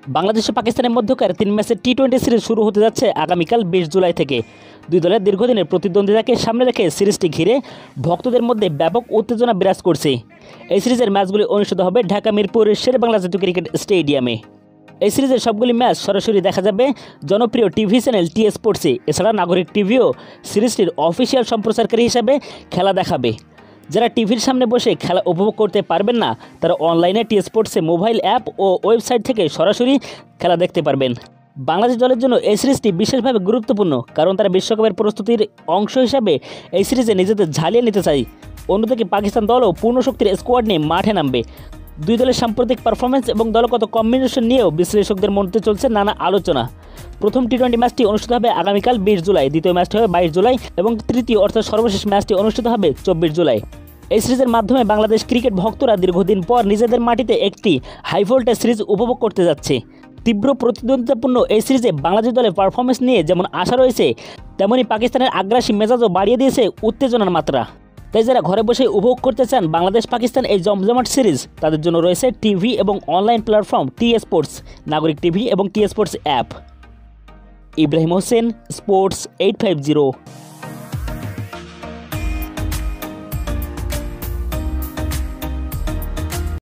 বাংলাদেশ ও পাকিস্তানের মধ্যকার 3 ম্যাচের টি-20 সিরিজ শুরু হতে যাচ্ছে আগামীকাল 20 জুলাই থেকে। দুই দলের দীর্ঘদিনের প্রতিদ্বন্দ্বিতাকে সামনে রেখে সিরিজটি ঘিরে ভক্তদের মধ্যে ব্যাপক উত্তেজনা বিরাজ করছে। এই সিরিজের ম্যাচগুলি অনুষ্ঠিত হবে ঢাকা মিরপুরের শেরেবাংলা জাতীয় ক্রিকেট স্টেডিয়ামে। এই সিরিজের সবগুলি ম্যাচ সরাসরি দেখা যাবে জনপ্রিয় টিভি চ্যানেল টি স্পোর্টসে। এছাড়া নাগরিক টিভিও সিরিজটির অফিসিয়াল সম্প্রচারকারী হিসাবে খেলা দেখাবে। যারা টিভির সামনে বসে খেলা উপভোগ করতে পারবেন না, তারা অনলাইনে টি স্পোর্টসে মোবাইল অ্যাপ ও ওয়েবসাইট থেকে সরাসরি খেলা দেখতে পারবেন। বাংলাদেশ দলের জন্য এই সিরিজটি বিশেষভাবে গুরুত্বপূর্ণ, কারণ তারা বিশ্বকাপের প্রস্তুতির অংশ হিসাবে এই সিরিজে নিজেদের ঝালিয়ে নিতে চায়। অন্যদিকে পাকিস্তান দলও পূর্ণ শক্তির স্কোয়াড নিয়ে মাঠে নামবে। দুই দলের সাম্প্রতিক পারফরমেন্স এবং দলগত কম্বিনেশন নিয়েও বিশ্লেষকদের মধ্যে চলছে নানা আলোচনা। প্রথম টি-20 ম্যাচটি অনুষ্ঠিত হবে আগামীকাল 20 জুলাই, দ্বিতীয় ম্যাচটি হবে 22 জুলাই এবং তৃতীয় অর্থাৎ সর্বশেষ ম্যাচটি অনুষ্ঠিত হবে 24 জুলাই। এই সিরিজের মাধ্যমে বাংলাদেশ ক্রিকেট ভক্তরা দীর্ঘদিন পর নিজেদের মাটিতে একটি হাই ভোল্টেজ সিরিজ উপভোগ করতে যাচ্ছে। তীব্র প্রতিদ্বন্দ্বিতাপূর্ণ এই সিরিজে বাংলাদেশ দলের পারফরমেন্স নিয়ে যেমন আশা রয়েছে, তেমনি পাকিস্তানের আগ্রাসী মেজাজও বাড়িয়ে দিয়েছে উত্তেজনার মাত্রা। তাই যারা ঘরে বসে উপভোগ করতে চান বাংলাদেশ পাকিস্তান এই জমজমাট সিরিজ, তাদের জন্য রয়েছে টিভি এবং online platform T sports, Nagorik TV এবং T sports app. Ibrahim Hossain, sports 850।